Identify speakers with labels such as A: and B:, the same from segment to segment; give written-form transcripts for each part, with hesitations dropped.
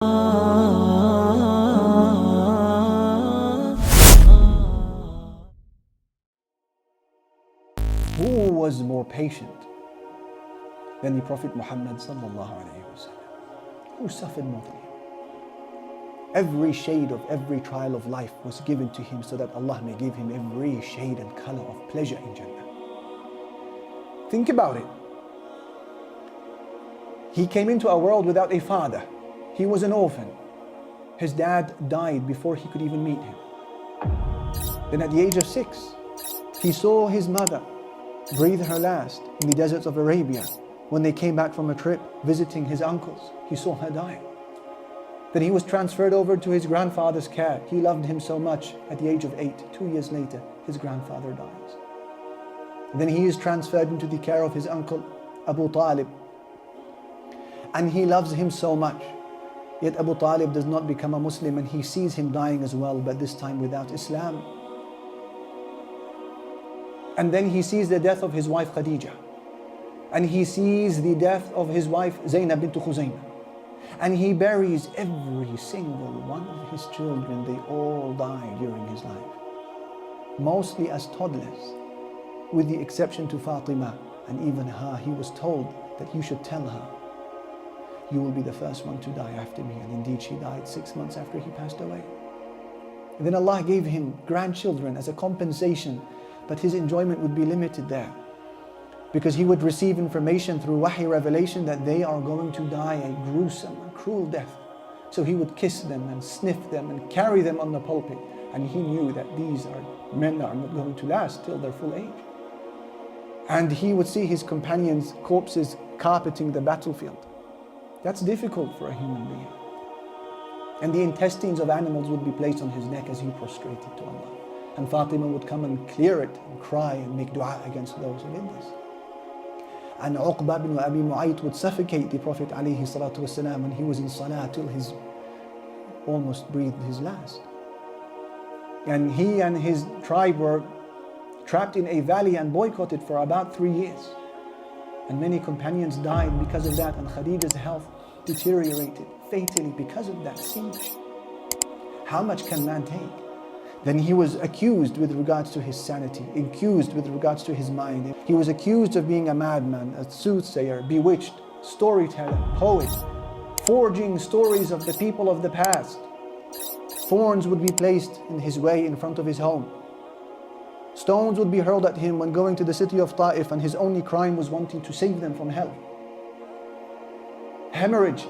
A: Who was more patient than the Prophet Muhammad sallallahu alaihi wasallam? Who suffered more than him? Every shade of every trial of life was given to him so that Allah may give him every shade and color of pleasure in Jannah. Think about it. He came into a world without a father. He was an orphan. His dad died before he could even meet him. Then at the age of 6, he saw his mother breathe her last in the deserts of Arabia. When they came back from a trip visiting his uncles, he saw her die. Then he was transferred over to his grandfather's care. He loved him so much. At the age of 8, 2 years later, his grandfather dies. Then he is transferred into the care of his uncle Abu Talib. And he loves him so much. Yet Abu Talib does not become a Muslim, and he sees him dying as well, but this time without Islam. And then he sees the death of his wife Khadija. And he sees the death of his wife Zainab bint Khuzaymah. And he buries every single one of his children. They all die during his life. Mostly as toddlers, with the exception to Fatima. And even her, he was told that you should tell her, you will be the first one to die after me. And indeed she died 6 months after he passed away. And then Allah gave him grandchildren as a compensation, but his enjoyment would be limited there, because he would receive information through wahi revelation that they are going to die a gruesome and cruel death. So he would kiss them and sniff them and carry them on the pulpit, and he knew that these are men that are not going to last till their full age. And he would see his companions' corpses carpeting the battlefield. That's difficult for a human being. And the intestines of animals would be placed on his neck as he prostrated to Allah. And Fatima would come and clear it and cry and make dua against those who did this. And Uqba ibn Abi Mu'ayt would suffocate the Prophet ﷺ when he was in salah till his almost breathed his last. And he and his tribe were trapped in a valley and boycotted for about 3 years. And many companions died because of that, and Khadija's health deteriorated fatally because of that siege. How much can man take? Then he was accused with regards to his sanity, accused with regards to his mind. He was accused of being a madman, a soothsayer, bewitched, storyteller, poet, forging stories of the people of the past. Thorns would be placed in his way in front of his home. Stones would be hurled at him when going to the city of Ta'if, and his only crime was wanting to save them from hell. Hemorrhage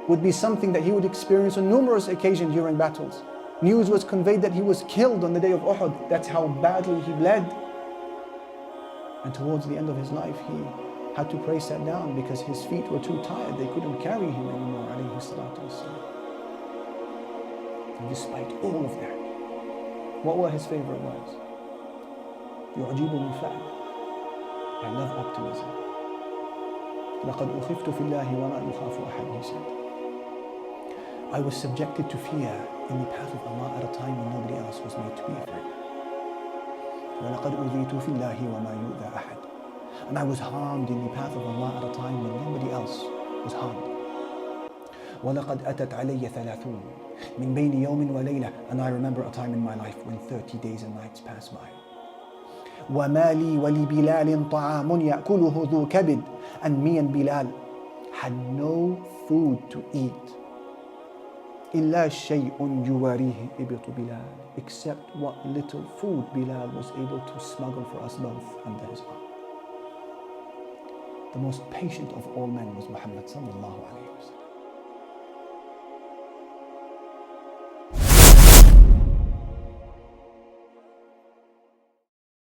A: would be something that he would experience on numerous occasions during battles. News was conveyed that he was killed on the day of Uhud. That's how badly he bled. And towards the end of his life, he had to pray sat down because his feet were too tired. They couldn't carry him anymore, alayhi salatu wassalam. And despite all of that, what were his favorite words? يعجبني الفعل. I love optimism. لقد أخفت في الله وما يخاف أحد, he said. I was subjected to fear in the path of Allah at a time when nobody else was made to be afraid. وَلَقَدْ أُوذِيتُ فِي اللَّهِ وَمَا يُؤْذَى أَحَدٌ. And I was harmed in the path of Allah at a time when nobody else was harmed. وَلَقَدْ أَتَتْ عَلَيَّ 30 مِنْ بَيْنِ يَوْمٍ وَلَيْلَةٍ. And I remember a time in my life when 30 days and nights passed by. وَمَا لِي وَلِبِلَالٍ طَعَامٌ يَأْكُلُهُ ذُو كَبِدٍ. And me and Bilal had no food to eat. إِلَّا شَيْءٌ يُوَارِيهِ إِبِطُ بِلَالٍ. Except what little food Bilal was able to smuggle for us both under his arm. The most patient of all men was Muhammad sallallahu alayhi wa sallam.